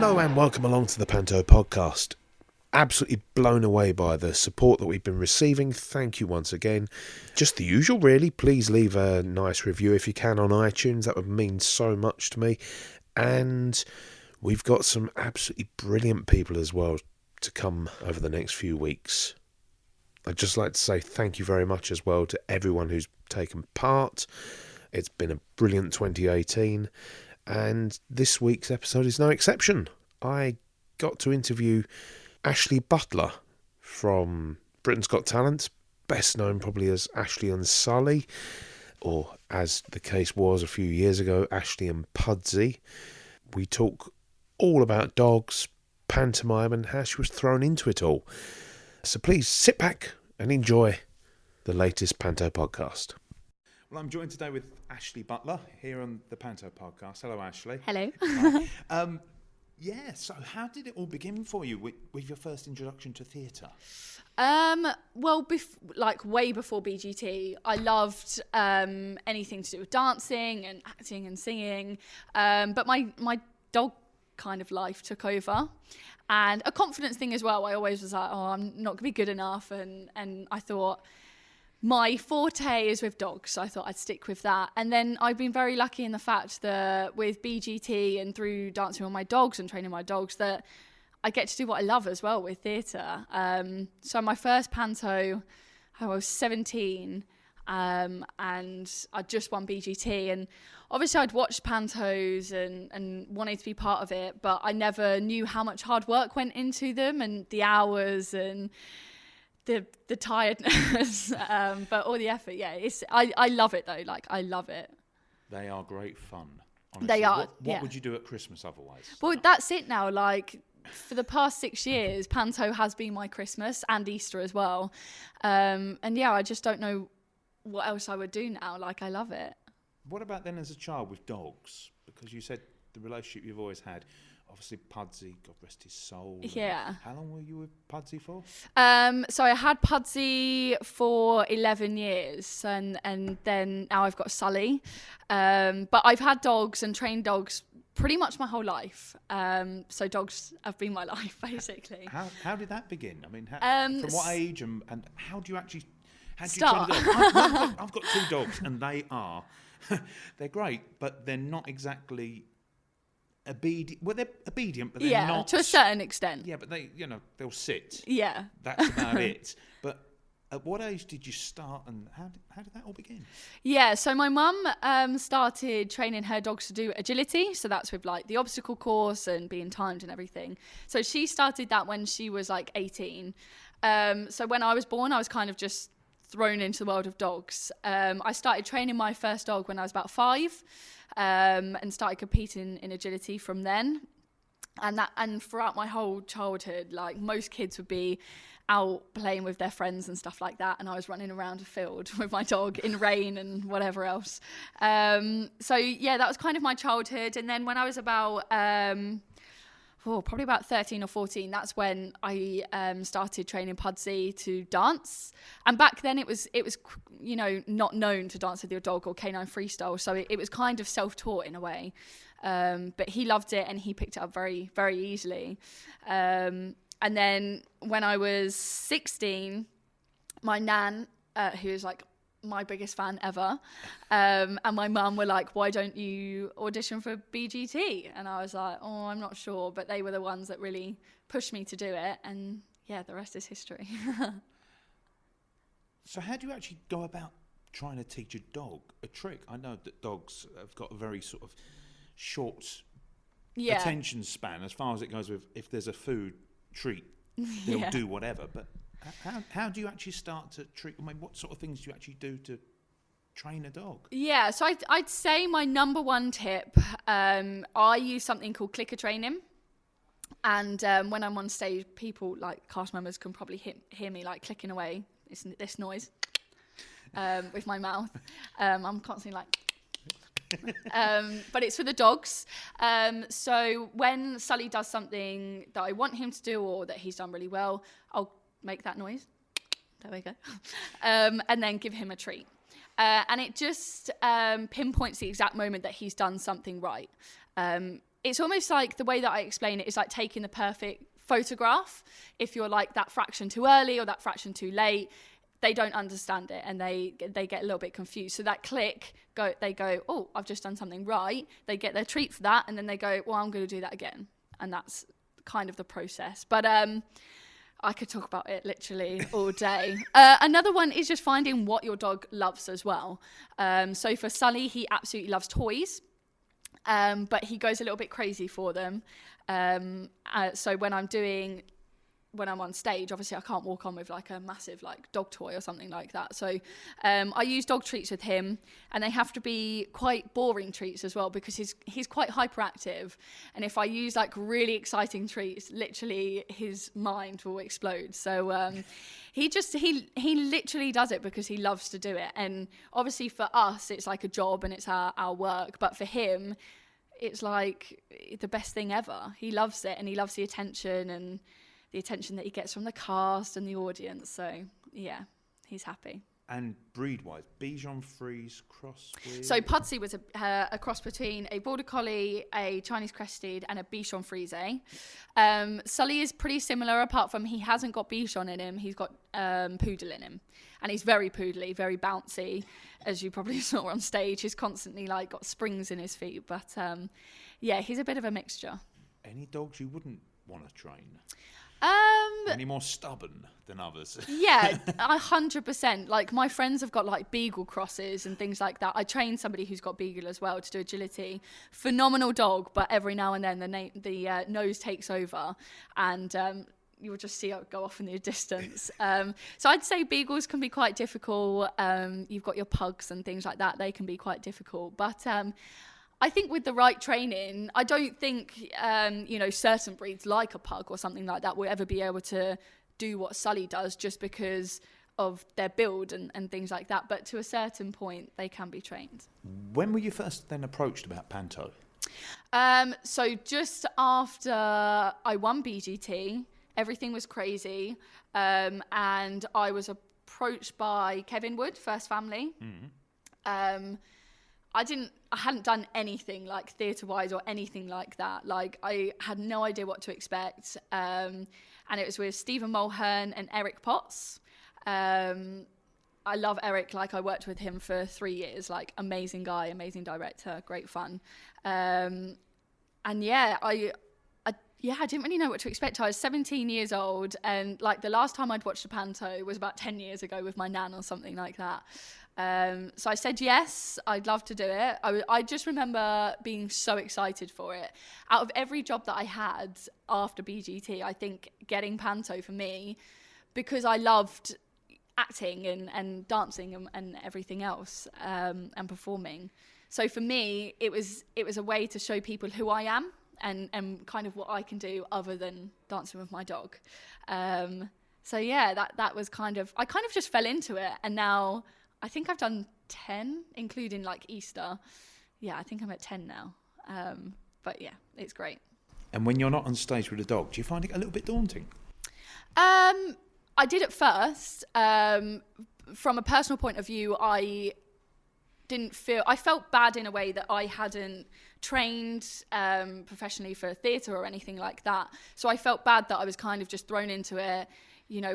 Hello and welcome along to the Panto podcast. Absolutely blown away by the support that we've been receiving. Thank you once again. Just the usual really. Please leave a nice review if you can on iTunes. That would mean so much to me. And we've got some absolutely brilliant people as well to come over the next few weeks. I'd just like to say thank you very much as well to everyone who's taken part. It's been a brilliant 2018. And this week's episode is no exception. I got to interview Ashleigh Butler from Britain's Got Talent, best known probably as Ashleigh and Sully, or as the case was a few years ago, Ashleigh and Pudseys. We talk all about dogs, pantomime, and how she was thrown into it all. So please sit back and enjoy the latest Panto podcast. Well, I'm joined today with Ashleigh Butler here on the Panto podcast. Hello, Ashleigh. Hello. Yeah, so how did it all begin for you with your first introduction to theatre? Well, way before BGT, I loved anything to do with dancing and acting and singing. But my dog kind of life took over. And a confidence thing as well. I always was like, I'm not going to be good enough. And I thought, my forte is with dogs, so I thought I'd stick with that. And then I've been very lucky in the fact that with BGT and through dancing with my dogs and training my dogs, that I get to do what I love as well with theatre. So my first panto, I was 17, and I just won BGT. And obviously I'd watched pantos and wanted to be part of it, but I never knew how much hard work went into them and the hours and the tiredness, but all the effort. Yeah, I love it though. Like, I love it. They are great fun. Honestly. They are. What would you do at Christmas otherwise? Well, that's it now. Like, for the past 6 years, Panto has been my Christmas and Easter as well. And yeah, I just don't know what else I would do now. Like, I love it. What about then as a child with dogs? Because you said the relationship you've always had. Obviously, Pudseys, God rest his soul. Yeah. How long were you with Pudseys for? So I had Pudseys for 11 years, and then now I've got Sully. But I've had dogs and trained dogs pretty much my whole life. So dogs have been my life, basically. How did that begin? I mean, from what age and how do you actually... Start. I've got 2 dogs, and they're great, but they're not exactly... obedient. Well, they're obedient, but they're not... to a certain extent. Yeah, but they'll sit. Yeah. That's about it. But at what age did you start, and how did that all begin? Yeah, so my mum started training her dogs to do agility. So that's with like the obstacle course and being timed and everything. So she started that when she was like 18. So when I was born, I was kind of just thrown into the world of dogs. I started training my first dog when I was about 5. And started competing in agility from then. And throughout my whole childhood, like most kids would be out playing with their friends and stuff like that, and I was running around a field with my dog in rain and whatever else. So yeah, that was kind of my childhood. And then when I was about probably about 13 or 14, that's when I started training Pudseys to dance. And back then it was not known to dance with your dog or canine freestyle, so it was kind of self-taught in a way. But he loved it and he picked it up very, very easily. And then when I was 16, my nan, who is like my biggest fan ever, and my mum were like, why don't you audition for BGT? And I was like, I'm not sure, but they were the ones that really pushed me to do it, and yeah, the rest is history. So how do you actually go about trying to teach a dog a trick? I know that dogs have got a very sort of short attention span as far as it goes with if there's a food treat, they'll do whatever, but how do you actually start to treat? I mean, what sort of things do you actually do to train a dog? Yeah, so I'd say my number one tip, I use something called clicker training. And when I'm on stage, people like cast members can probably hear me like clicking away. It's this noise with my mouth. I'm constantly like... but it's for the dogs. So when Sully does something that I want him to do or that he's done really well, I'll make that noise. There we go. And then give him a treat. And it just pinpoints the exact moment that he's done something right. it's almost like the way that I explain it is like taking the perfect photograph. If you're like that fraction too early or that fraction too late, they don't understand it and they get a little bit confused. So that click, they go, oh, I've just done something right. They get their treat for that, and then they go, well, I'm going to do that again. And that's kind of the process. But I could talk about it literally all day. Another one is just finding what your dog loves as well. So for Sully, he absolutely loves toys, but he goes a little bit crazy for them. So when I'm on stage, obviously I can't walk on with like a massive like dog toy or something like that. So I use dog treats with him, and they have to be quite boring treats as well, because he's quite hyperactive. And if I use like really exciting treats, literally his mind will explode. So he literally does it because he loves to do it. And obviously for us, it's like a job and it's our work. But for him, it's like the best thing ever. He loves it, and he loves the attention and the attention that he gets from the cast and the audience. So, yeah, he's happy. And breed-wise, Bichon Frise cross with... So Pudsey was a cross between a Border Collie, a Chinese Crested, and a Bichon Frise. Sully is pretty similar, apart from he hasn't got Bichon in him. He's got Poodle in him. And he's very poodly, very bouncy, as you probably saw on stage. He's constantly like got springs in his feet. But, yeah, he's a bit of a mixture. Any dogs you wouldn't want to train? Any more stubborn than others? Yeah, 100%. Like my friends have got like beagle crosses and things like that. I trained somebody who's got beagle as well to do agility. Phenomenal dog, but every now and then the nose takes over, and you will just see it go off in the distance. So I'd say beagles can be quite difficult. You've got your pugs and things like that. They can be quite difficult, but I think with the right training, I don't think, certain breeds like a pug or something like that will ever be able to do what Sully does just because of their build and things like that. But to a certain point, they can be trained. When were you first then approached about Panto? So just after I won BGT, everything was crazy. And I was approached by Kevin Wood, First Family. Mm-hmm. I hadn't done anything like theatre-wise or anything like that. Like I had no idea what to expect. And it was with Stephen Mulhern and Eric Potts. I love Eric. Like I worked with him for 3 years. Like amazing guy, amazing director, great fun. And yeah, I didn't really know what to expect. I was 17 years old, and like the last time I'd watched a panto was about 10 years ago with my nan or something like that. So I said yes, I'd love to do it. I just remember being so excited for it. Out of every job that I had after BGT, I think getting Panto for me, because I loved acting and dancing and everything else, and performing. So for me, it was a way to show people who I am and kind of what I can do other than dancing with my dog. So yeah, that was I kind of just fell into it, and now I think I've done 10, including like Easter. Yeah, I think I'm at 10 now. But yeah, it's great. And when you're not on stage with a dog, do you find it a little bit daunting? I did at first. From a personal point of view, I felt bad in a way that I hadn't trained professionally for theatre or anything like that. So I felt bad that I was kind of just thrown into it,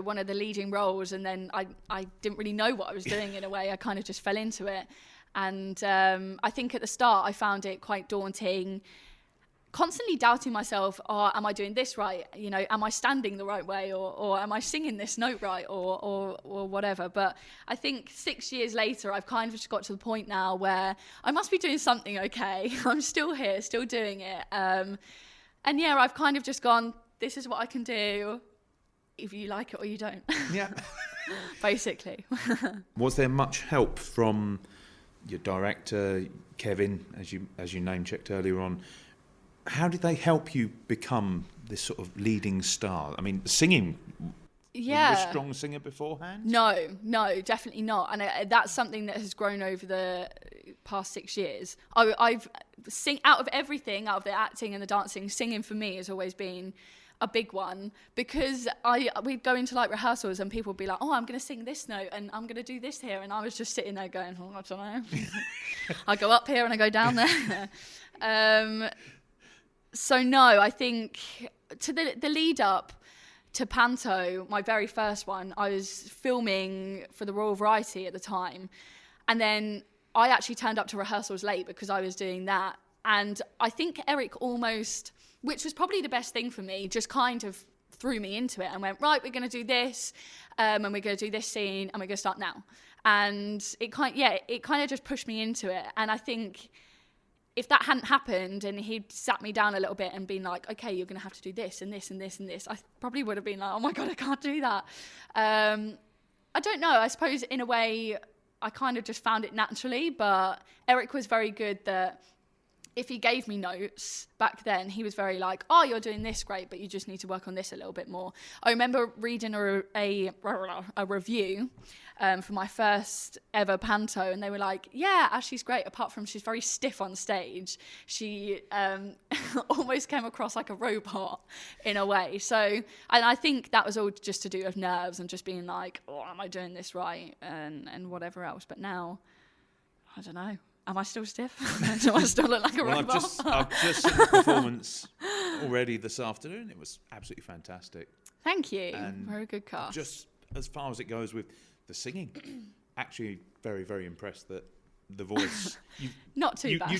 one of the leading roles, and then I didn't really know what I was doing in a way. I kind of just fell into it. And I think at the start I found it quite daunting, constantly doubting myself. Oh, am I doing this right? Am I standing the right way, or am I singing this note right, or whatever? But I think 6 years later, I've kind of just got to the point now where I must be doing something okay. I'm still here, still doing it. And yeah, I've kind of just gone, this is what I can do, if you like it or you don't. Yeah. Basically. Was there much help from your director, Kevin, as you name-checked earlier on? How did they help you become this sort of leading star? I mean, singing, yeah. Were you a strong singer beforehand? No, definitely not. And that's something that has grown over the past 6 years. I've out of everything, out of the acting and the dancing, singing for me has always been a big one, because we'd go into like rehearsals and people would be like, oh, I'm going to sing this note and I'm going to do this here. And I was just sitting there going, oh, I don't know. I go up here and I go down there. So no, I think to the lead up to Panto, my very first one, I was filming for the Royal Variety at the time. And then I actually turned up to rehearsals late because I was doing that. And I think Eric almost, which was probably the best thing for me, just kind of threw me into it and went, right, we're going to do this, and we're going to do this scene, and we're going to start now. And it kind of just pushed me into it. And I think if that hadn't happened and he'd sat me down a little bit and been like, okay, you're going to have to do this and this and this and this, I probably would have been like, oh my God, I can't do that. I don't know. I suppose in a way I kind of just found it naturally, but Eric was very good that if he gave me notes back then, he was very like, oh, you're doing this great, but you just need to work on this a little bit more. I remember reading a review for my first ever Panto, and they were like, yeah, Ashleigh's great, apart from she's very stiff on stage. She almost came across like a robot in a way. So, and I think that was all just to do with nerves and just being like, oh, am I doing this right? And whatever else. But now, I don't know. Am I still stiff? Do I still look like a robot? I've just seen the performance already this afternoon. It was absolutely fantastic. Thank you. And very good cast. Just as far as it goes with the singing, actually very, very impressed that the voice... Not too bad.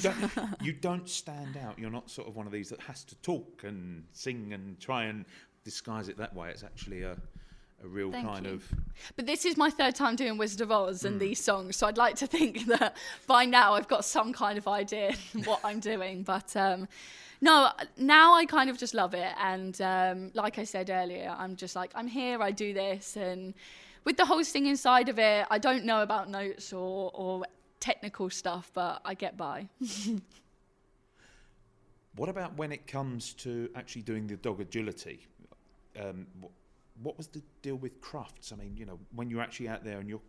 You don't stand out. You're not sort of one of these that has to talk and sing and try and disguise it that way. It's actually a real kind of... But this is my third time doing Wizard of Oz and these songs, so I'd like to think that by now I've got some kind of idea what I'm doing. But no, now I kind of just love it. And like I said earlier, I'm just like, I'm here, I do this. And with the whole singing side of it, I don't know about notes or technical stuff, but I get by. What about when it comes to actually doing the dog agility? What was the deal with crafts? I mean, you know, when you're actually out there and you're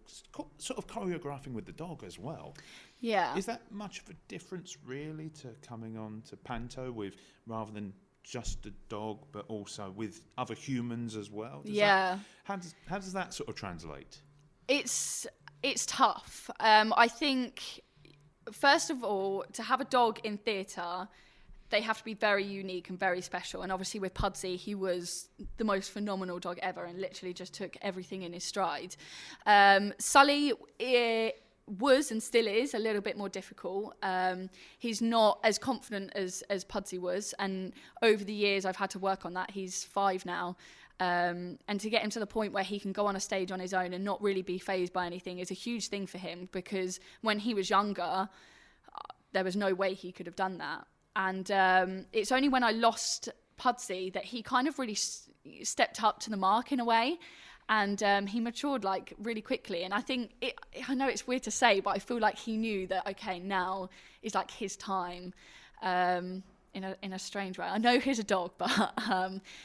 sort of choreographing with the dog as well. Yeah. Is that much of a difference really to coming on to Panto with rather than just a dog, but also with other humans as well? How does that sort of translate? It's tough. I think, first of all, to have a dog in theatre, they have to be very unique and very special. And obviously with Pudseys, he was the most phenomenal dog ever and literally just took everything in his stride. Sully was and still is a little bit more difficult. He's not as confident as Pudseys was. And over the years, I've had to work on that. He's 5 now. And to get him to the point where he can go on a stage on his own and not really be fazed by anything is a huge thing for him, because when he was younger, there was no way he could have done that. And it's only when I lost Pudseys that he kind of really stepped up to the mark in a way. And he matured like really quickly. And I think, I know it's weird to say, but I feel like he knew that, okay, now is like his time in a strange way. I know he's a dog, but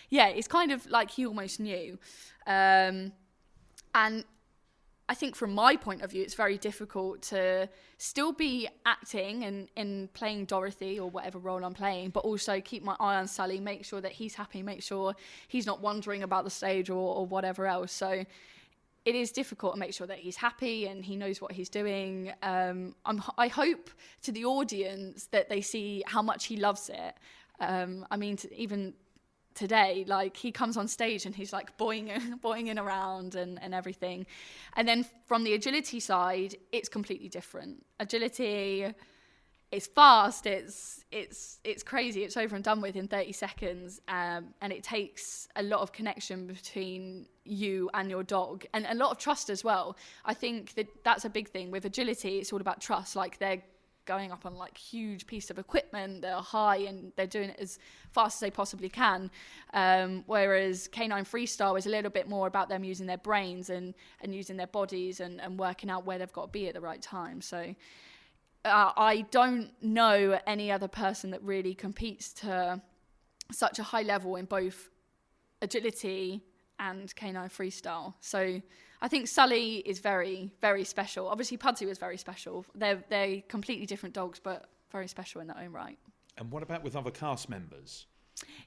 yeah, it's kind of like he almost knew. And I think from my point of view, it's very difficult to still be acting and playing Dorothy or whatever role I'm playing, but also keep my eye on Sully, make sure that he's happy, make sure he's not wandering about the stage or whatever else. So it is difficult to make sure that he's happy and he knows what he's doing. I hope to the audience that they see how much he loves it. I mean, even today, like, he comes on stage and he's like boinging around and everything. And then from the agility side, it's completely different. Agility is fast, it's crazy, it's over and done with in 30 seconds, and it takes a lot of connection between you and your dog, and a lot of trust as well. I think that's a big thing with agility. It's all about trust. Like, they're going up on like huge piece of equipment, they're high and they're doing it as fast as they possibly can, whereas canine freestyle is a little bit more about them using their brains and using their bodies and working out where they've got to be at the right time. So I don't know any other person that really competes to such a high level in both agility and canine freestyle. So I think Sully is very, very special. Obviously, Pudseys was very special. They're completely different dogs, but very special in their own right. And what about with other cast members?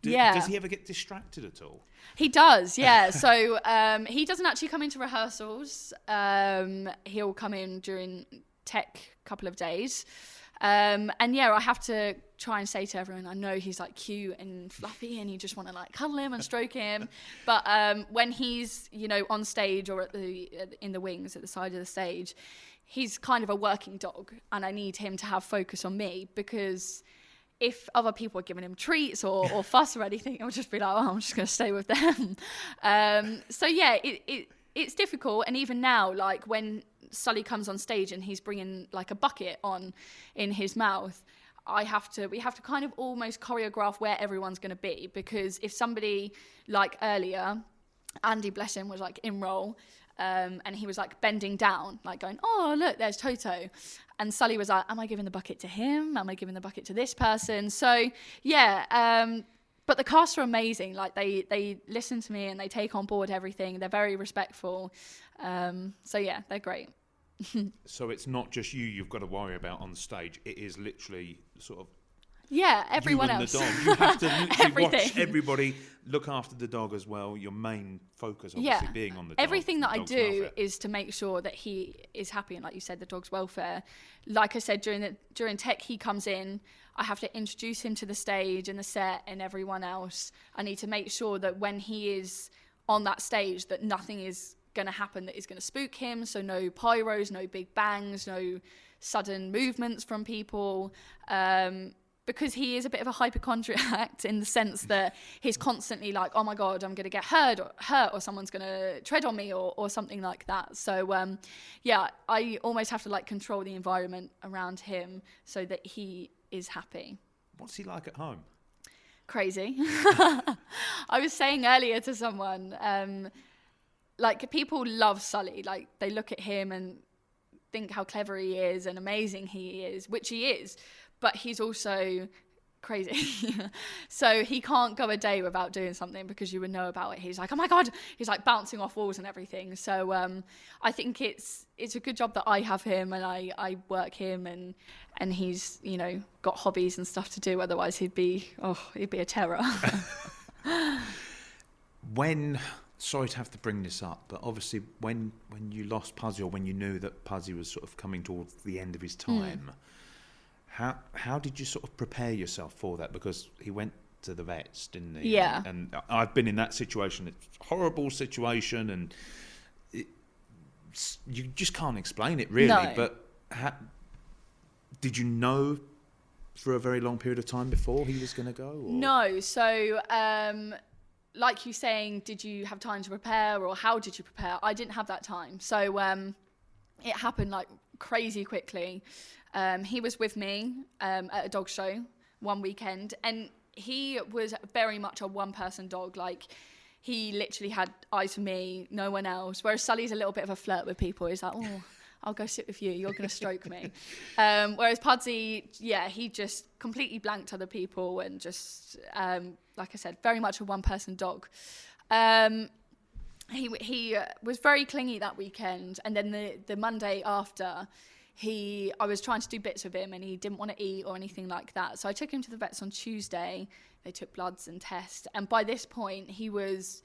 Does he ever get distracted at all? He does, yeah. So he doesn't actually come into rehearsals. He'll come in during tech couple of days. And yeah, I have to try and say to everyone, I know he's like cute and fluffy and you just want to like cuddle him and stroke him. But when he's, you know, on stage or in the wings at the side of the stage, he's kind of a working dog, and I need him to have focus on me, because if other people are giving him treats or fuss or anything, I'll just be like, oh, I'm just going to stay with them. So yeah, it's difficult. And even now, like when Sully comes on stage and he's bringing like a bucket on in his mouth, we have to kind of almost choreograph where everyone's going to be, because if somebody, like earlier, Andy, bless him, was like in role, and he was like bending down, like going, oh, look, there's Toto. And Sully was like, am I giving the bucket to him? Am I giving the bucket to this person? So yeah, but the cast are amazing. Like they listen to me and they take on board everything. They're very respectful. So yeah, they're great. So it's not just you've got to worry about on the stage. It is literally sort of everyone you and else. The dog. You have to literally watch Everything. everybody, look after the dog as well. Your main focus, obviously, being on the dog. Everything that I dog's do welfare. is to make sure that he is happy, and like you said, the dog's welfare. Like I said, during tech, he comes in. I have to introduce him to the stage and the set and everyone else. I need to make sure that when he is on that stage, that nothing is going to happen that is going to spook him. So no pyros, no big bangs, no sudden movements from people. Because he is a bit of a hypochondriac in the sense that he's constantly like, oh my God, I'm going to get hurt or someone's going to tread on me or something like that. So yeah, I almost have to like control the environment around him so that he is happy. What's he like at home? Crazy. I was saying earlier to someone, like people love Sully. Like they look at him and think how clever he is and amazing he is, which he is. But he's also crazy. So he can't go a day without doing something because you would know about it. He's like, oh my God, he's like bouncing off walls and everything. So I think it's a good job that I have him and I work him and he's, you know, got hobbies and stuff to do. Otherwise he'd be a terror. Sorry to have to bring this up, but obviously when you lost Pudsey, or when you knew that Pudsey was sort of coming towards the end of his time, How did you sort of prepare yourself for that? Because he went to the vets, didn't he? Yeah. And I've been in that situation. It's a horrible situation, and you just can't explain it, really. No. But did you know for a very long period of time before he was going to go? Or? No. So, like you saying, did you have time to prepare, or how did you prepare? I didn't have that time. So it happened like crazy quickly. He was with me at a dog show one weekend, and he was very much a one-person dog. Like, he literally had eyes for me, no one else. Whereas Sully's a little bit of a flirt with people. He's like, oh, I'll go sit with you. You're going to stroke me. Whereas Pudsey, yeah, he just completely blanked other people and just, like I said, very much a one-person dog. He was very clingy that weekend, and then the Monday after, I was trying to do bits with him and he didn't want to eat or anything like that. So I took him to the vets on Tuesday. They took bloods and tests. And by this point he was,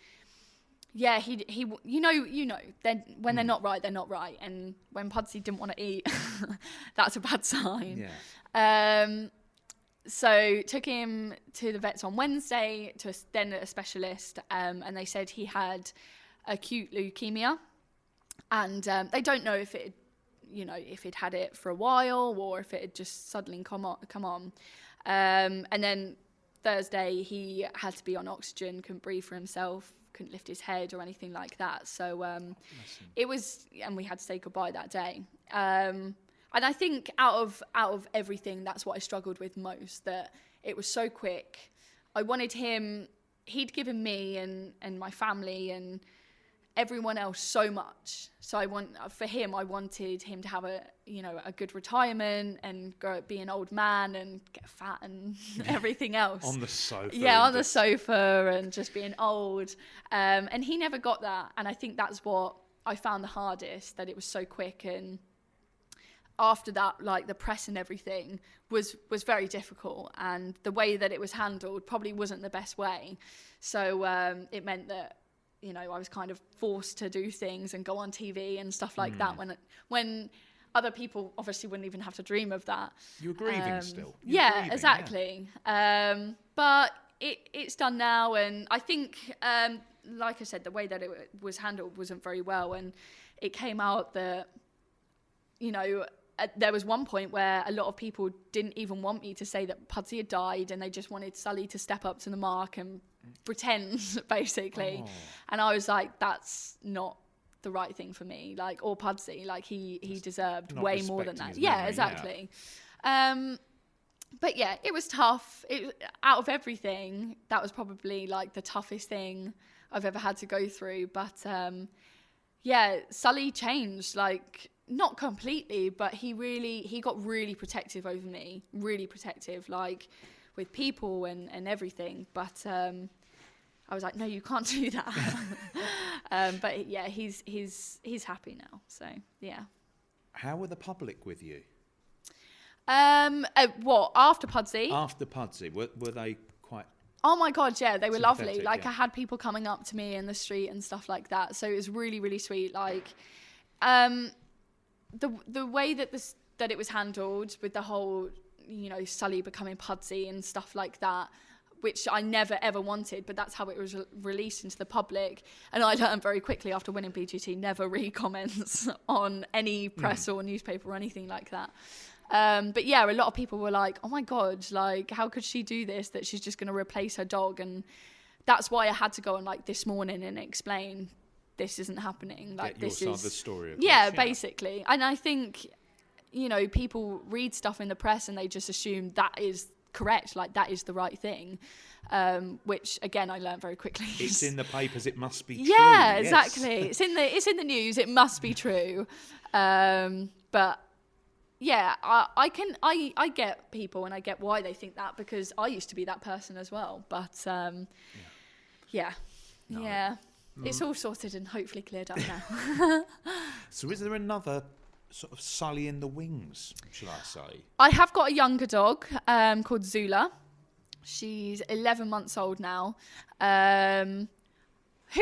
yeah, he you know, then when they're not right, they're not right. And when Pudsey didn't want to eat, that's a bad sign. Yeah. So took him to the vets on Wednesday to then a specialist. And they said he had acute leukemia. And they don't know if it, you know, if he'd had it for a while or if it had just suddenly come on. And then Thursday he had to be on oxygen, couldn't breathe for himself, couldn't lift his head or anything like that. So it was, and we had to say goodbye that day. And I think out of everything, that's what I struggled with most, that it was so quick. I wanted him, he'd given me and my family and everyone else so much. So I wanted him to have a good retirement and be an old man and get fat and everything else. On the sofa. Yeah, on the sofa and just being old. And he never got that. And I think that's what I found the hardest, that it was so quick. And after that, like the press and everything was very difficult. And the way that it was handled probably wasn't the best way. So it meant that, you know, I was kind of forced to do things and go on TV and stuff like that when other people obviously wouldn't even have to dream of that. You're grieving still. Exactly. But it's done now, and I think, like I said, the way that it was handled wasn't very well, and it came out that, you know, there was one point where a lot of people didn't even want me to say that Pudsey had died, and they just wanted Sully to step up to the mark and pretend, basically. Oh. And I was like, that's not the right thing for me, like, or Pudsey, like he deserved way more than that. Yeah, exactly. But yeah, it was tough. Out of everything, that was probably like the toughest thing I've ever had to go through. But yeah, Sully changed, like, not completely, but he got really protective over me, really protective, like with people and everything. But I was like, no, you can't do that. But yeah, he's happy now. So yeah. How were the public with you? What, after Pudsey? After Pudsey, were they quite... Oh my God, yeah, they were lovely. Like, yeah. I had people coming up to me in the street and stuff like that. So it was really, really sweet. Like, the way that that it was handled with the whole, you know, Sully becoming Pudsey and stuff like that, which I never ever wanted, but that's how it was released into the public. And I learned very quickly after winning BGT, never read comments on any press or newspaper or anything like that. But yeah, a lot of people were like, oh my God, like, how could she do this, that she's just going to replace her dog? And that's why I had to go on, like, this morning and explain this isn't happening. Like, Get your this side is of the story. yeah, basically. And I think, you know, people read stuff in the press and they just assume that is correct, like that is the right thing, which again I learned very quickly. It's in the papers, it must be true. Yeah, yes. exactly. It's in the news, it must be true. But yeah, I get people and I get why they think that, because I used to be that person as well. But yeah. It's all sorted and hopefully cleared up now. So is there another sort of Sully in the wings, shall I say? I have got a younger dog called Zula. She's 11 months old now. Who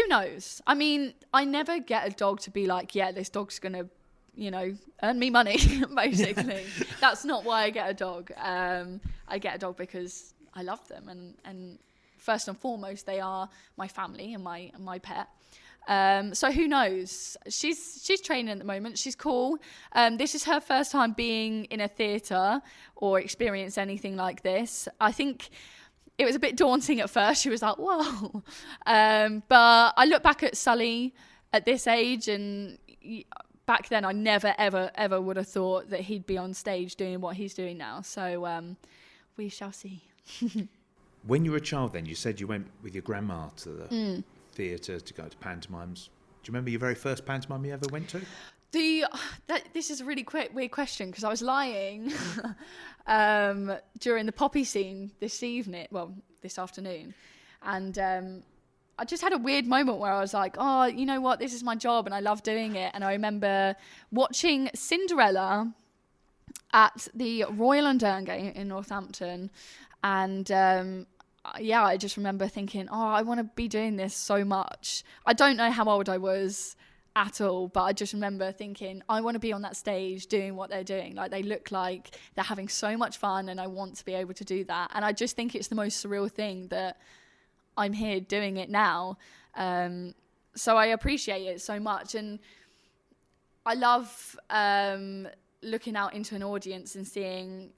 knows? I mean, I never get a dog to be like, yeah, this dog's going to, you know, earn me money, basically. That's not why I get a dog. I get a dog because I love them. And first and foremost, they are my family and my pet. So who knows? She's training at the moment. She's cool. This is her first time being in a theatre or experience anything like this. I think it was a bit daunting at first. She was like, whoa. But I look back at Sully at this age, and back then I never, ever, ever would have thought that he'd be on stage doing what he's doing now. So we shall see. When you were a child then, you said you went with your grandma to the theatre to go to pantomimes. Do you remember your very first pantomime you ever went to? This is a really weird question, because I was lying during the poppy scene this afternoon, and I just had a weird moment where I was like, oh, you know what, this is my job and I love doing it. And I remember watching Cinderella at the Royal and Derngate in Northampton, and yeah, I just remember thinking, oh, I want to be doing this so much. I don't know how old I was at all, but I just remember thinking, I want to be on that stage doing what they're doing. Like, they look like they're having so much fun, and I want to be able to do that. And I just think it's the most surreal thing that I'm here doing it now. So I appreciate it so much. And I love looking out into an audience and seeing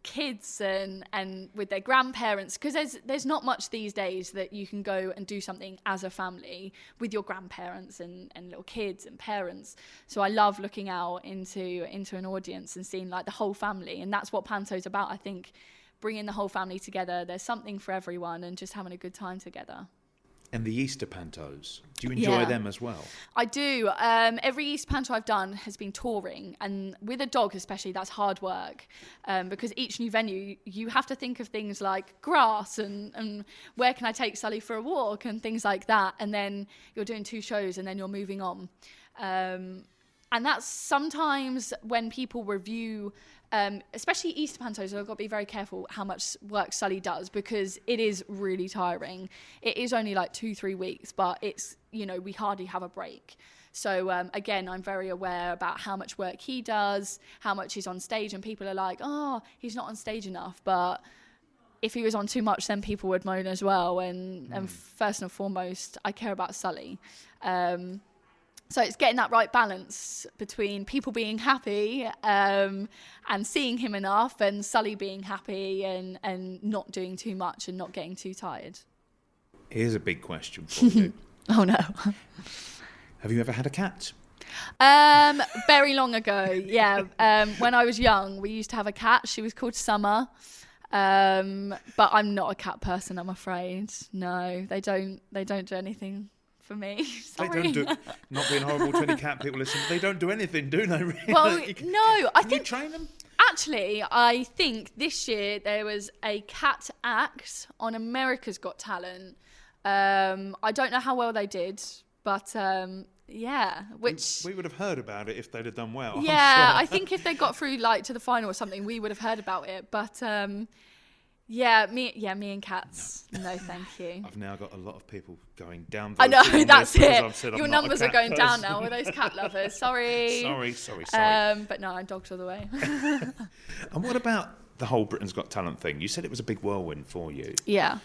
kids and with their grandparents, because there's not much these days that you can go and do something as a family with your grandparents and little kids and parents. So I love looking out into an audience and seeing like the whole family, and that's what Panto's about. I think bringing the whole family together, there's something for everyone, and just having a good time together. And the Easter pantos, do you enjoy them as well? I do. Every Easter panto I've done has been touring, and with a dog especially, that's hard work, because each new venue, you have to think of things like grass and where can I take Sully for a walk and things like that, and then you're doing 2 shows and then you're moving on. And that's sometimes when people review, especially Easter pantos, I've got to be very careful how much work Sully does, because it is really tiring. It is only like 2-3 weeks, but it's, you know, we hardly have a break. So again, I'm very aware about how much work he does, how much he's on stage, and people are like, oh, he's not on stage enough. But if he was on too much, then people would moan as well. And first and foremost, I care about Sully. So it's getting that right balance between people being happy and seeing him enough, and Sully being happy and not doing too much and not getting too tired. Here's a big question for you. Oh, no. Have you ever had a cat? Very long ago, yeah. When I was young, we used to have a cat. She was called Summer. But I'm not a cat person, I'm afraid. No, they don't do anything for me. Sorry. They don't do. Not being horrible to any cat people listening, they don't do anything, do they? Really? Well, no, I think you train them. Actually, I think this year there was a cat act on America's Got Talent. I don't know how well they did, but yeah, which we would have heard about it if they'd have done well. Yeah, I'm sure. I think if they got through like to the final or something, we would have heard about it. But yeah, me and cats. No, thank you. I've now got a lot of people going down. I know, that's it. Your Your numbers are going down now. All those cat lovers. Sorry. Sorry. But no, I'm dogs all the way. And what about the whole Britain's Got Talent thing? You said it was a big whirlwind for you. Yeah.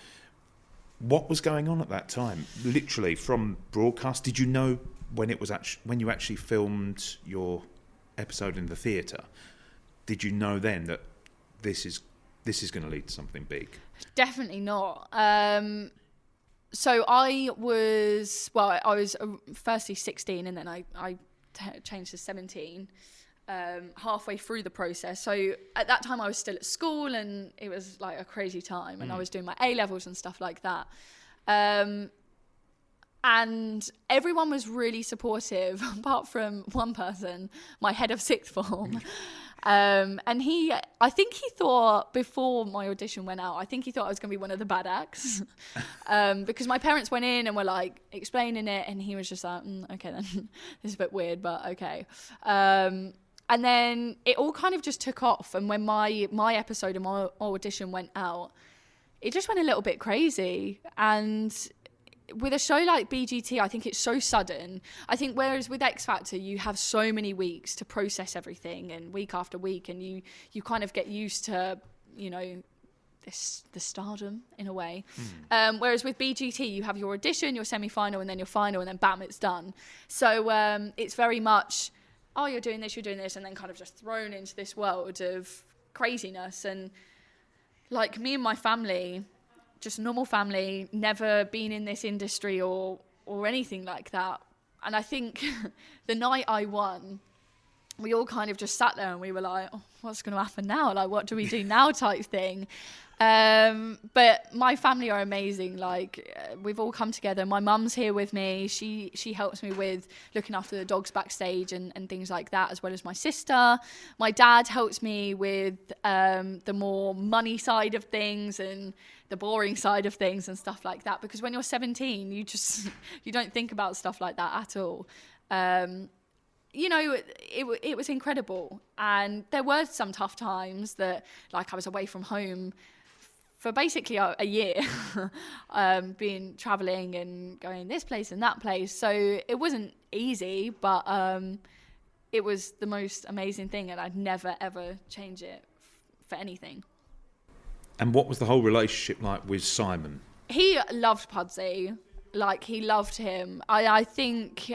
What was going on at that time? Literally from broadcast, did you know when you actually filmed your episode in the theatre? Did you know then that this is going to lead to something big? Definitely not. So I was firstly 16, and then I changed to 17 halfway through the process. So at that time I was still at school, and it was like a crazy time, and I was doing my A-levels and stuff like that. And everyone was really supportive, apart from one person, my head of sixth form. And I think he thought, before my audition went out, I think he thought I was going to be one of the bad acts. Because my parents went in and were like explaining it, and he was just like, okay then, this is a bit weird, but okay. And then it all kind of just took off. And when my episode and my audition went out, it just went a little bit crazy. And with a show like BGT, I think it's so sudden. I think whereas with X Factor, you have so many weeks to process everything, and week after week, and you kind of get used to, you know, the stardom in a way. Whereas with BGT, you have your audition, your semi-final, and then your final, and then bam, it's done. So it's very much, oh, you're doing this, and then kind of just thrown into this world of craziness. And like me and my family, just a normal family, never been in this industry or anything like that. And I think the night I won, we all kind of just sat there and we were like, oh, what's going to happen now? Like, what do we do now type thing? But my family are amazing. Like, we've all come together. My mum's here with me. She helps me with looking after the dogs backstage and things like that, as well as my sister. My dad helps me with the more money side of things and the boring side of things and stuff like that. Because when you're 17, you don't think about stuff like that at all. You know, it was incredible. And there were some tough times that, like, I was away from home for basically a year, traveling and going this place and that place. So it wasn't easy, but it was the most amazing thing, and I'd never, ever change it for anything. And what was the whole relationship like with Simon? He loved Pudsey. Like, he loved him. I think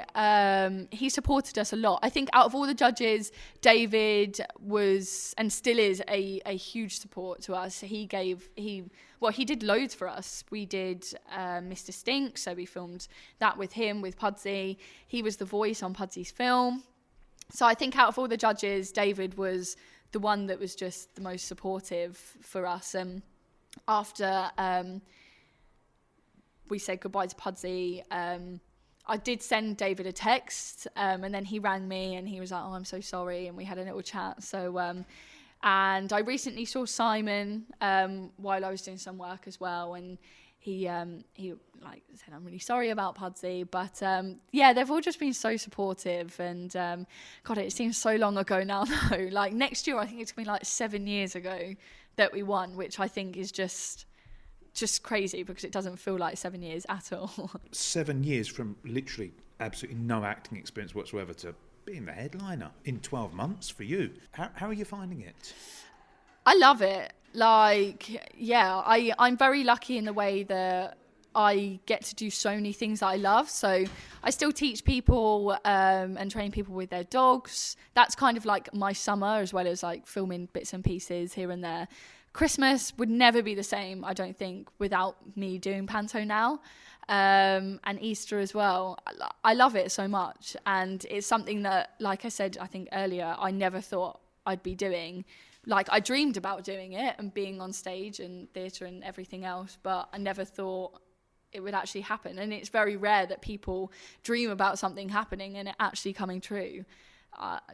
he supported us a lot. I think out of all the judges, David was and still is a huge support to us. He did loads for us. We did Mr. Stink, so we filmed that with him, with Pudsey. He was the voice on Pudsey's film. So I think out of all the judges, David was the one that was just the most supportive for us. After we said goodbye to Pudsey, I did send David a text, and then he rang me and he was like, oh, I'm so sorry, and we had a little chat. So and I recently saw Simon while I was doing some work as well, and he like said, I'm really sorry about Pudsey, but yeah, they've all just been so supportive, and God, it seems so long ago now though. Like next year, I think it's gonna be like 7 years ago that we won, which I think is just crazy because it doesn't feel like 7 years at all. 7 years from literally absolutely no acting experience whatsoever to being the headliner in 12 months for you. How are you finding it? I love it. Like, yeah, I'm very lucky in the way that I get to do so many things that I love. So I still teach people and train people with their dogs. That's kind of like my summer, as well as like filming bits and pieces here and there. Christmas would never be the same, I don't think, without me doing Panto now. And Easter as well. I love it so much. And it's something that, like I said, I think earlier, I never thought I'd be doing. Like, I dreamed about doing it and being on stage and theatre and everything else, but I never thought it would actually happen. And it's very rare that people dream about something happening and it actually coming true.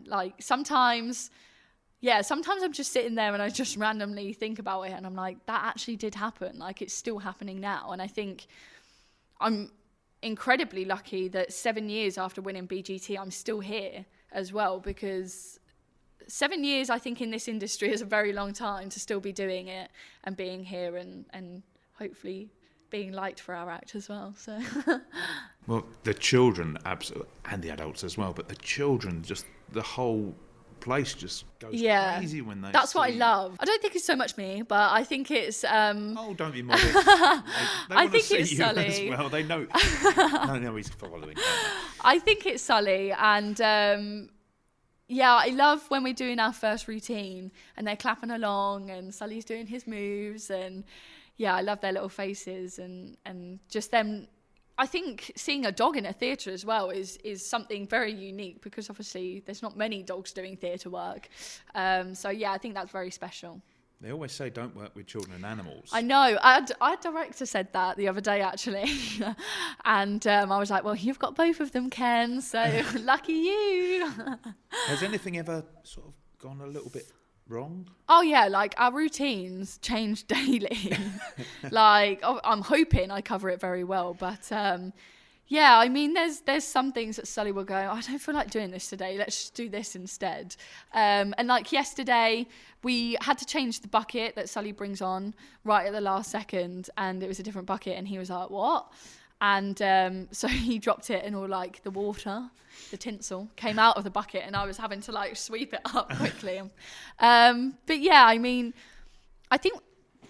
Like, sometimes I'm just sitting there and I just randomly think about it and I'm like, that actually did happen. Like, it's still happening now. And I think I'm incredibly lucky that 7 years after winning BGT, I'm still here as well, because 7 years, I think, in this industry is a very long time to still be doing it and being here and hopefully being liked for our act as well. So, Well, the children, absolutely, and the adults as well, but the children, just the whole place just goes crazy when they that's see what I love. I don't think it's so much me, but I think it's oh, don't be modest. They I want to think see it's you Sully. as well. They know. No, he's following. I think it's Sully, and yeah, I love when we're doing our first routine and they're clapping along and Sully's doing his moves, and yeah, I love their little faces and just them. I think seeing a dog in a theatre as well is something very unique, because obviously there's not many dogs doing theatre work. So yeah, I think that's very special. They always say don't work with children and animals. I know. Our director said that the other day, actually. And I was like, well, you've got both of them, Ken, so lucky you. Has anything ever sort of gone a little bit wrong? Oh, yeah, like our routines change daily. Like, I'm hoping I cover it very well, but yeah, I mean, there's some things that Sully will go, I don't feel like doing this today, let's just do this instead. And like yesterday, we had to change the bucket that Sully brings on right at the last second, and it was a different bucket, and he was like, what? And so he dropped it, and all like the water, the tinsel, came out of the bucket, and I was having to like sweep it up quickly. But yeah, I mean, I think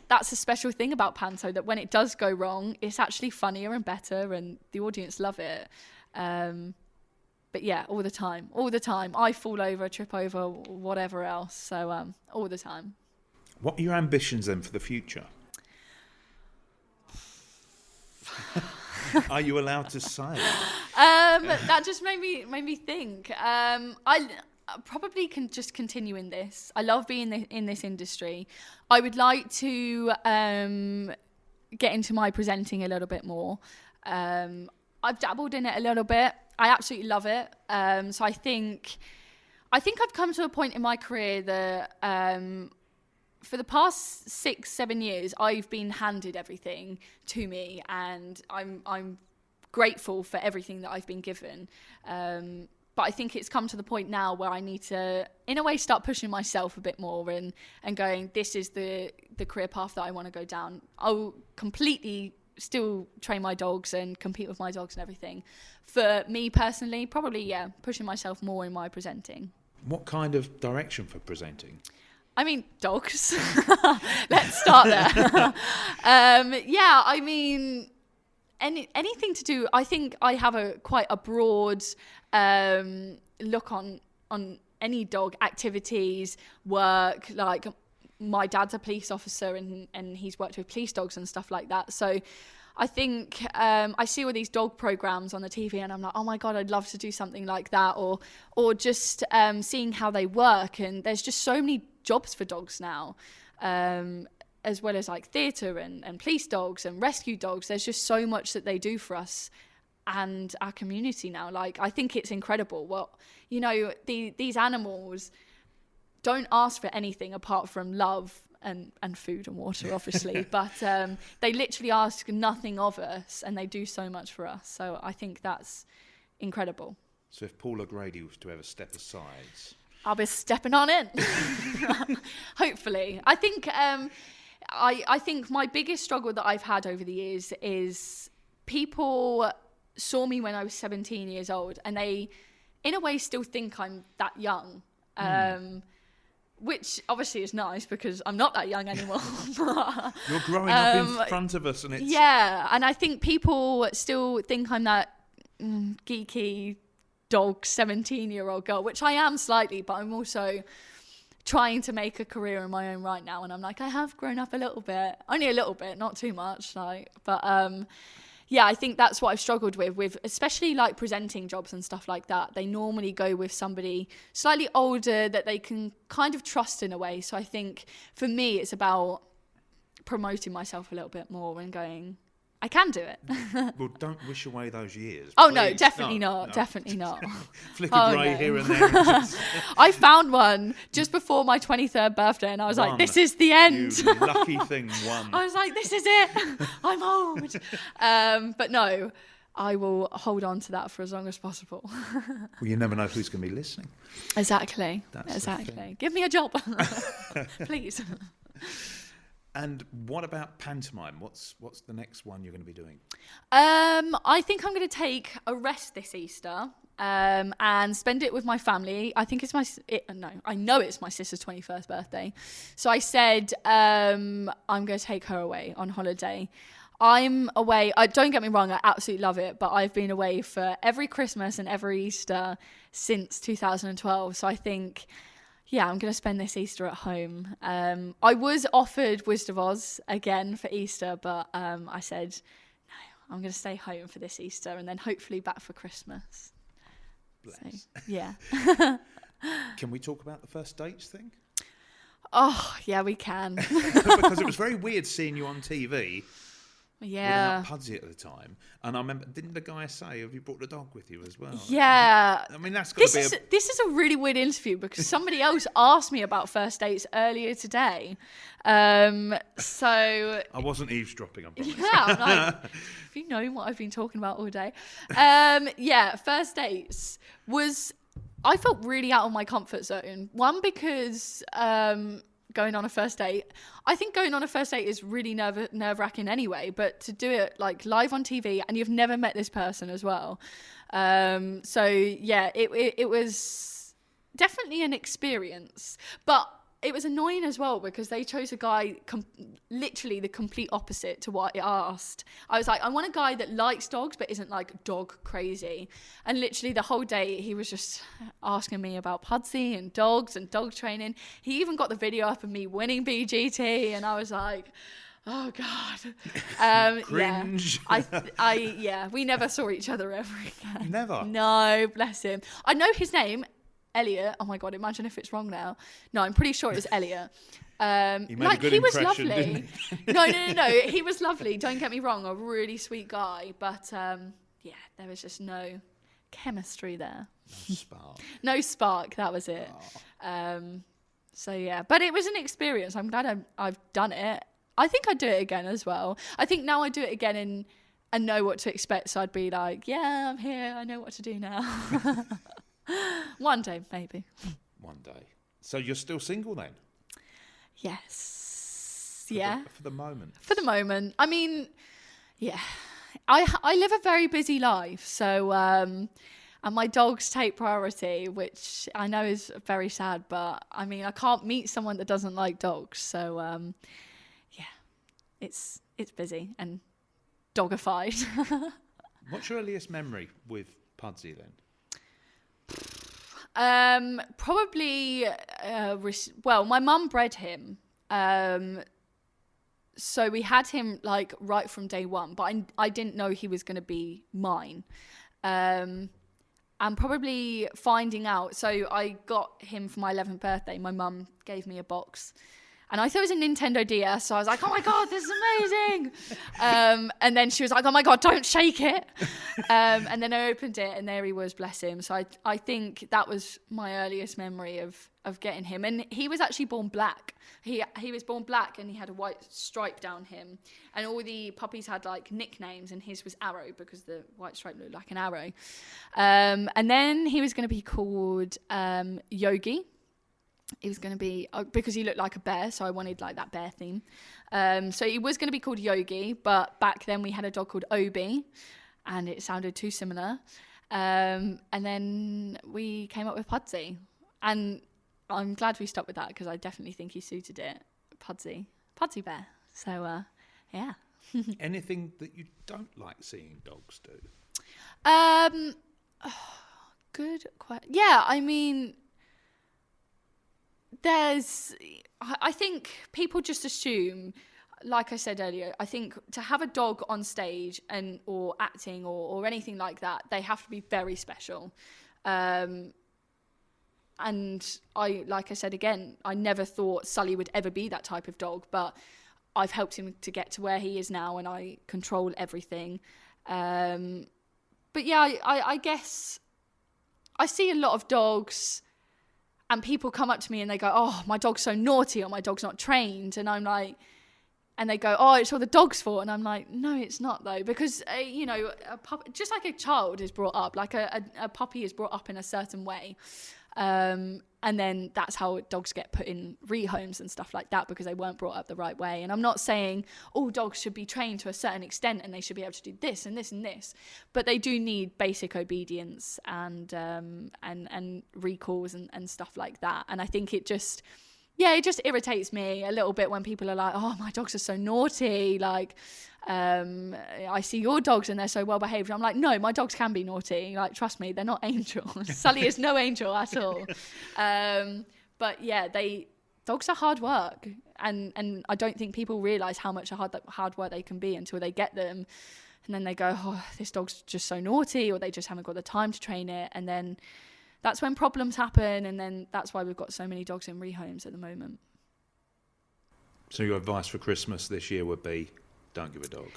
that's a special thing about Panto, that when it does go wrong, it's actually funnier and better, and the audience love it. But yeah, all the time. I fall over, trip over, whatever else. So all the time. What are your ambitions then for the future? Are you allowed to say? That just made me think. I probably can just continue in this. I love being in this industry. I would like to get into my presenting a little bit more. I've dabbled in it a little bit. I absolutely love it. So I think I've come to a point in my career that for the past 6-7 years, I've been handed everything to me, and I'm grateful for everything that I've been given. But I think it's come to the point now where I need to, in a way, start pushing myself a bit more and going, this is the career path that I want to go down. I'll completely still train my dogs and compete with my dogs and everything. For me personally, probably, yeah, pushing myself more in my presenting. What kind of direction for presenting? I mean, dogs. Let's start there. Yeah, I mean, anything to do. I think I have quite a broad look on any dog activities, work. Like, my dad's a police officer, and he's worked with police dogs and stuff like that. So I think I see all these dog programs on the TV, and I'm like, oh my God, I'd love to do something like that, or just seeing how they work. And there's just so many jobs for dogs now, as well as like theatre and police dogs and rescue dogs. There's just so much that they do for us and our community now. Like, I think it's incredible. Well, you know, these animals don't ask for anything apart from love and food and water, obviously. But they literally ask nothing of us, and they do so much for us. So I think that's incredible. So if Paul O'Grady was to ever step aside, I'll be stepping on it. Hopefully. I think I think my biggest struggle that I've had over the years is people saw me when I was 17 years old, and they, in a way, still think I'm that young. Which obviously is nice because I'm not that young anymore. you're growing up in front of us, and it's... Yeah, and I think people still think I'm that geeky dog 17-year-old girl, which I am slightly, but I'm also trying to make a career in my own right now, and I'm like, I have grown up a little bit, only a little bit, not too much, but yeah, I think that's what I've struggled with especially like presenting jobs and stuff like that. They normally go with somebody slightly older that they can kind of trust in a way. So I think for me, it's about promoting myself a little bit more and going, I can do it. Well, don't wish away those years. Oh, please. no, definitely No. definitely not. Flick of grey here and there. I found one just before my 23rd birthday, and I was like, this is the end. You lucky thing, one. I was like, this is it. I'm old. But no, I will hold on to that for as long as possible. Well, you never know who's going to be listening. Exactly. That's exactly. Give me a job, please. And what about pantomime? What's the next one you're going to be doing? I think I'm going to take a rest this Easter and spend it with my family. I think I know it's my sister's 21st birthday. So I said I'm going to take her away on holiday. I'm away. Don't get me wrong, I absolutely love it, but I've been away for every Christmas and every Easter since 2012. So I think... yeah, I'm going to spend this Easter at home. I was offered Wizard of Oz again for Easter, but I said, no, I'm going to stay home for this Easter and then hopefully back for Christmas. Bless. So, yeah. Can we talk about the first dates thing? Oh, yeah, we can. Because it was very weird seeing you on TV. Yeah. Without Pudsey at the time. And I remember, didn't the guy say, have you brought the dog with you as well? Yeah. I mean, that's got to be This is a really weird interview because somebody else asked me about first dates earlier today. So... I wasn't eavesdropping, I promise. Yeah, I'm like, have you known what I've been talking about all day? Yeah, first dates was... I felt really out of my comfort zone. One, because... going on a first date. I think going on a first date is really nerve-wracking anyway, but to do it like live on TV and you've never met this person as well. So yeah, it was definitely an experience, but it was annoying as well because they chose a guy literally the complete opposite to what I asked. I was like, I want a guy that likes dogs but isn't like dog crazy. And literally the whole day he was just asking me about Pudsey and dogs and dog training. He even got the video up of me winning BGT, and I was like, oh God. Cringe. Yeah, we never saw each other ever again. Never? No, bless him. I know his name. Elliot. Oh my God, imagine if it's wrong now. No, I'm pretty sure it was Elliot. He made a good was impression, lovely. didn't he? No. He was lovely. Don't get me wrong, a really sweet guy. But yeah, there was just no chemistry there. No spark. No spark, that was it. So yeah, but it was an experience. I'm glad I've done it. I think I'd do it again as well. I think now I do it again and know what to expect. So I'd be like, yeah, I'm here. I know what to do now. One day, maybe. One day. So you're still single then? Yes. For the moment. For the moment. I mean, yeah. I live a very busy life, so and my dogs take priority, which I know is very sad, but I mean, I can't meet someone that doesn't like dogs, so yeah, it's busy and dogified. What's your earliest memory with Pudsey then? Probably, well, my mum bred him, so we had him like right from day one, but I didn't know he was going to be mine, and probably finding out, so I got him for my 11th birthday. My mum gave me a box, And I thought it was a Nintendo DS, so I was like, oh my God, this is amazing. And then she was like, oh my God, don't shake it. And then I opened it, and there he was, bless him. So I think that was my earliest memory of getting him. And he was actually born black. He was born black, and he had a white stripe down him. And all the puppies had like nicknames, and his was Arrow because the white stripe looked like an arrow. And then he was going to be called Yogi. He was going to be, because he looked like a bear, so I wanted like that bear theme. So he was going to be called Yogi, but back then we had a dog called Obi, and it sounded too similar. And then we came up with Pudsey, and I'm glad we stuck with that because I definitely think he suited it. Pudsey bear. So yeah. Anything that you don't like seeing dogs do? Good question. Yeah, I mean, I think people just assume, like I said earlier, I think to have a dog on stage or acting or anything like that, they have to be very special. And like I said again, I never thought Sully would ever be that type of dog, but I've helped him to get to where he is now, and I control everything. But yeah, I guess I see a lot of dogs, and people come up to me and they go, oh, my dog's so naughty, or my dog's not trained. And I'm like, and they go, oh, it's all the dog's fault. And I'm like, no, it's not though. Because, a pup, just like a child is brought up, like a puppy is brought up in a certain way. And then that's how dogs get put in rehomes and stuff like that, because they weren't brought up the right way. And I'm not saying all dogs should be trained to a certain extent and they should be able to do this and this and this, but they do need basic obedience and recalls and stuff like that. And I think it just irritates me a little bit when people are like, oh, my dogs are so naughty, like I see your dogs and they're so well behaved. I'm like, no, my dogs can be naughty, like, trust me, they're not angels. Sully is no angel at all. But yeah, dogs are hard work, and I don't think people realize how much hard work they can be until they get them, and then they go, oh, this dog's just so naughty, or they just haven't got the time to train it, and then that's when problems happen, and then that's why we've got so many dogs in rehomes at the moment. So your advice for Christmas this year would be, don't give a dog?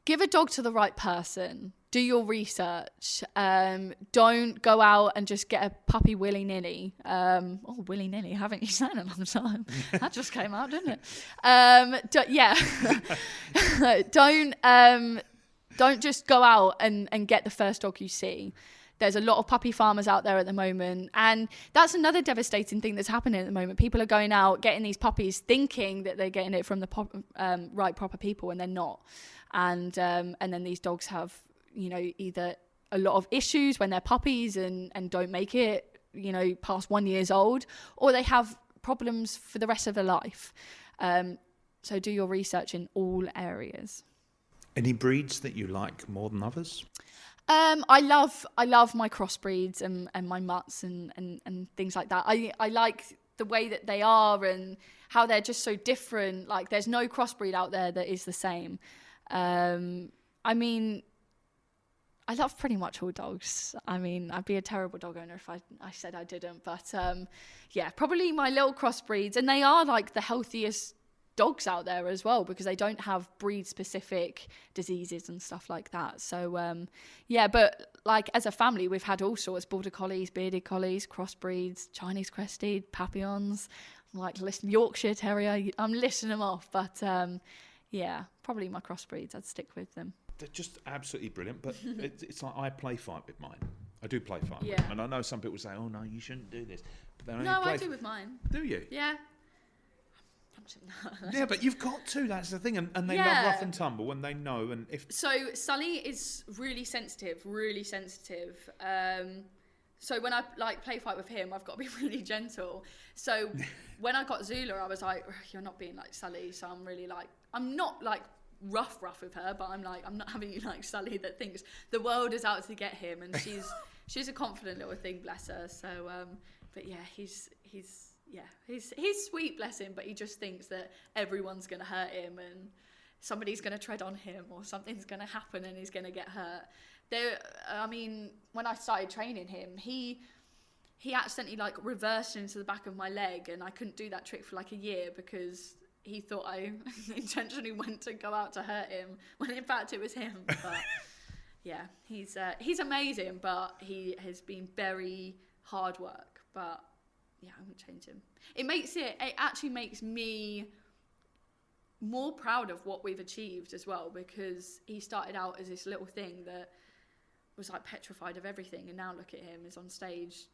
Give a dog to the right person. Do your research. Don't go out and just get a puppy willy-nilly. Willy-nilly, haven't used that in a long time. That just came out, didn't it? Don't just go out and get the first dog you see. There's a lot of puppy farmers out there at the moment, and that's another devastating thing that's happening at the moment. People are going out, getting these puppies, thinking that they're getting it from the right proper people, and they're not. And then these dogs have, either a lot of issues when they're puppies and don't make it, past 1 year old, or they have problems for the rest of their life. So do your research in all areas. Any breeds that you like more than others? I love my crossbreeds and my mutts and things like that. I like the way that they are and how they're just so different. Like, there's no crossbreed out there that is the same. I mean, I love pretty much all dogs. I mean, I'd be a terrible dog owner if I said I didn't. But yeah, probably my little crossbreeds. And they are like the healthiest dogs out there as well, because they don't have breed specific diseases and stuff like that. So yeah, but like as a family, we've had all sorts: border collies, bearded collies, crossbreeds, Chinese crested, papillons, Yorkshire terrier. I'm listing them off, but yeah, probably my crossbreeds. I'd stick with them. They're just absolutely brilliant, but it's like I play fight with mine. I do play fight with Yeah. them, and I know some people say, oh no, you shouldn't do this, but then I do with mine. Do you? Yeah. Yeah, but you've got to. That's the thing, and they Yeah. love rough and tumble, and they know. And if So Sully is really sensitive. So when I play fight with him, I've got to be really gentle. So when I got Zula, I was like, you're not being like Sully. So I'm really I'm not rough with her, but I'm not having you like Sully that thinks the world is out to get him, and she's a confident little thing, bless her. So but yeah, he's sweet, bless him, but he just thinks that everyone's going to hurt him and somebody's going to tread on him or something's going to happen and he's going to get hurt. When I started training him, he he accidentally like reversed into the back of my leg, and I couldn't do that trick for like a year because he thought I intentionally went to go out to hurt him, when in fact it was him. But yeah, he's amazing, but he has been very hard work. But yeah, I wouldn't change him. It actually makes me more proud of what we've achieved as well, because he started out as this little thing that was like petrified of everything, and now look at him, he's on stage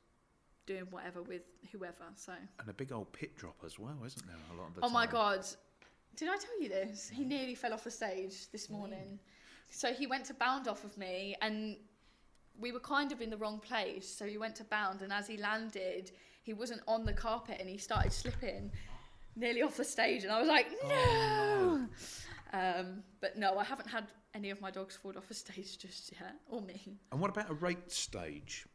doing whatever with whoever. So, and a big old pit drop as well, isn't there, a lot of the time? oh my god, did I tell you this? He nearly fell off a stage this morning. So he went to bound off of me, and we were kind of in the wrong place, so he went to bound, and as he landed, he wasn't on the carpet and he started slipping nearly off the stage, and I was like, no! Oh, no. But no, I haven't had any of my dogs fall off a stage just yet, or me. And what about a rate stage?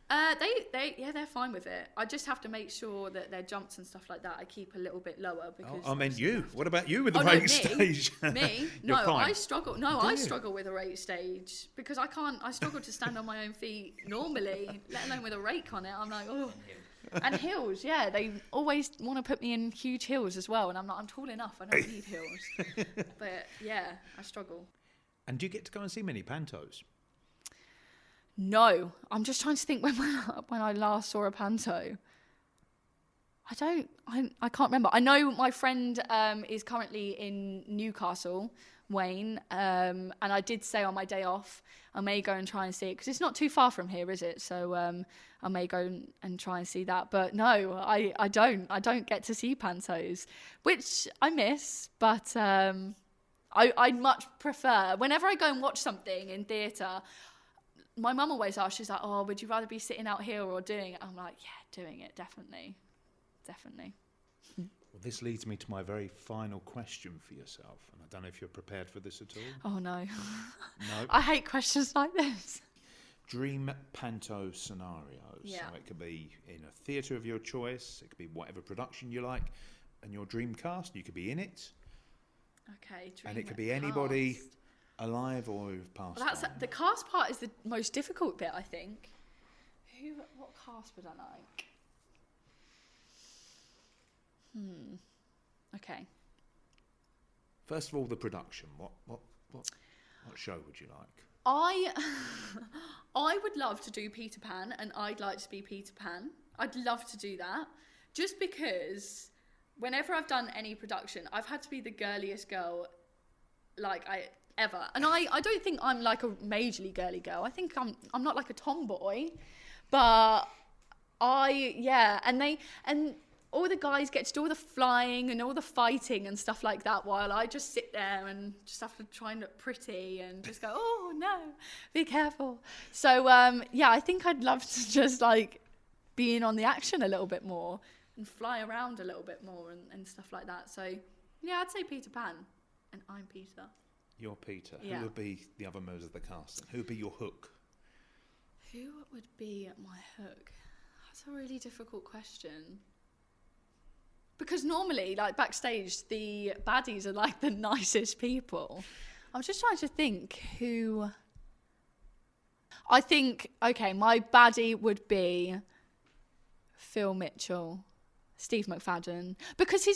They're fine with it. I just have to make sure that their jumps and stuff like that I keep a little bit lower, because I meant you. What about you with the no, rate me. stage? Me? You're No, fine. I struggle. No, I struggle with a rate stage because I can't. I struggle to stand on my own feet normally, let alone with a rake on it. I'm like, oh. And heels, yeah. They always want to put me in huge heels as well, and I'm like, I'm tall enough. I don't need heels. But yeah, I struggle. And do you get to go and see many pantos? No, I'm just trying to think when I last saw a panto. I can't remember. I know my friend is currently in Newcastle, Wayne, and I did say on my day off I may go and try and see it, because it's not too far from here, is it? So I may go and try and see that. But no, I don't get to see pantos, which I miss. But I'd much prefer, whenever I go and watch something in theatre, my mum always asks, she's like, oh, would you rather be sitting out here or doing it? I'm like, yeah, doing it, definitely. Well, this leads me to my very final question for yourself, and I don't know if you're prepared for this at all. Oh, no. No. I hate questions like this. Dream panto scenarios. Yeah. So it could be in a theatre of your choice, it could be whatever production you like, and your dream cast, you could be in it. Okay, dream And it could be anybody cast. alive or who've passed Well, on. the cast part is the most difficult bit, I think. What cast would I like? Okay. First of all, the production. What show would you like? I would love to do Peter Pan, and I'd like to be Peter Pan. I'd love to do that, just because whenever I've done any production, I've had to be the girliest girl ever. And I don't think I'm like a majorly girly girl. I think I'm not like a tomboy, but and all the guys get to do all the flying and all the fighting and stuff like that, while I just sit there and just have to try and look pretty and just go, oh no, be careful. So I think I'd love to just like be in on the action a little bit more and fly around a little bit more and stuff like that. So yeah, I'd say Peter Pan, and I'm Peter. You're Peter. Yeah. Who would be the other members of the cast? Who would be your hook? Who would be my hook? That's a really difficult question. Because normally, like backstage, the baddies are like the nicest people. I'm just trying to think who. I think, okay, my baddie would be Phil Mitchell, Steve McFadden, because he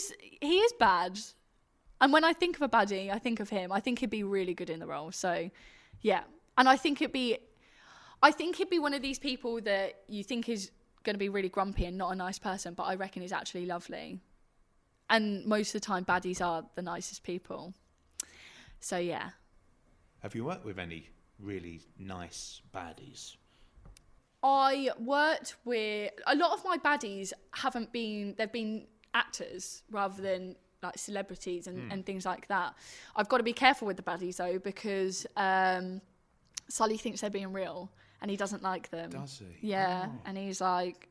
is bad. And when I think of a baddie, I think of him. I think he'd be really good in the role. So, yeah. And I think he'd be one of these people that you think is going to be really grumpy and not a nice person, but I reckon he's actually lovely. And most of the time, baddies are the nicest people. So, yeah. Have you worked with any really nice baddies? I worked with... A lot of my baddies they've been actors rather than like celebrities and things like that. I've got to be careful with the baddies, though, because Sully thinks they're being real and he doesn't like them. Does he? Yeah, Oh. and he's like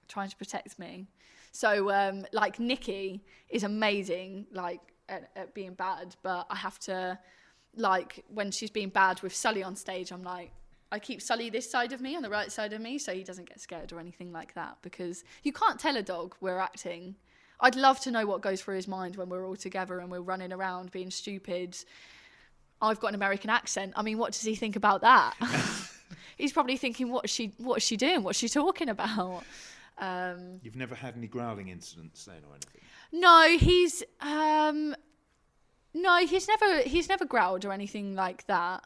trying to protect me. So, like, Nikki is amazing, like, at being bad, but I have to, like, when she's being bad with Sully on stage, I'm like, I keep Sully this side of me, on the right side of me, so he doesn't get scared or anything like that, because you can't tell a dog we're acting. I'd love to know what goes through his mind when we're all together and we're running around being stupid. I've got an American accent. I mean, what does he think about that? he's probably thinking, what is she doing? What's she talking about? You've never had any growling incidents then or anything? No, he's never growled or anything like that.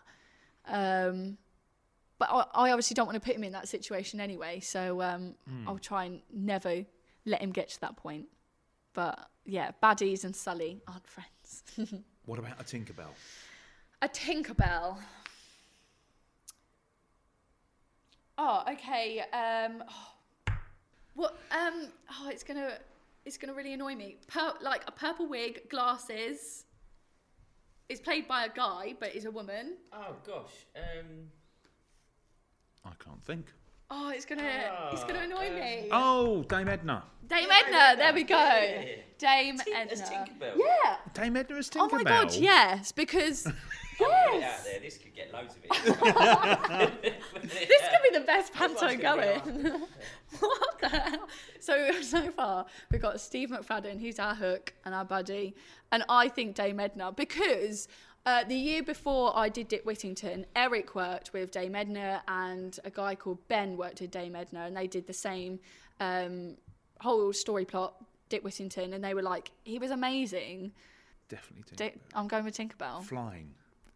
But I obviously don't want to put him in that situation anyway, so I'll try and never let him get to that point. But yeah, Baddies and Sully aren't friends. What about a Tinkerbell? A Tinkerbell. Oh, okay. It's gonna really annoy me. Like a purple wig, glasses. It's played by a guy, but is a woman. Oh gosh. I can't think. Oh, it's gonna annoy me. Oh, Dame Edna. Dame Edna, there we go. Yeah. Dame As Edna. Tinkerbell. Yeah. Dame Edna as Tinkerbell. Oh my god, yes, because I'll put it yes. out there. This could get loads of it. This could be the best This one's panto gonna be going. What the hell? So far, we've got Steve McFadden, he's our hook and our buddy. And I think Dame Edna, because the year before I did Dick Whittington, Eric worked with Dame Edna and a guy called Ben worked with Dame Edna, and they did the same whole story plot, Dick Whittington, and they were like, he was amazing. Definitely Tinkerbell. I'm going with Tinkerbell. Flying.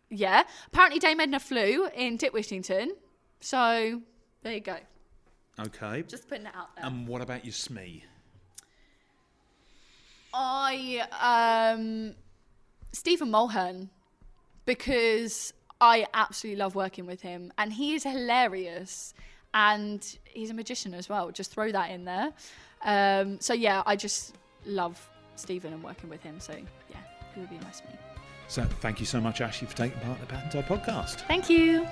Yeah. Apparently Dame Edna flew in Dick Whittington. So there you go. Okay. Just putting it out there. And what about your Smee? Stephen Mulhern, because I absolutely love working with him and he is hilarious and he's a magician as well. Just throw that in there. So yeah, I just love Stephen and working with him. So yeah, he would be my Smee. So thank you so much, Ashley, for taking part in the Panto podcast. Thank you.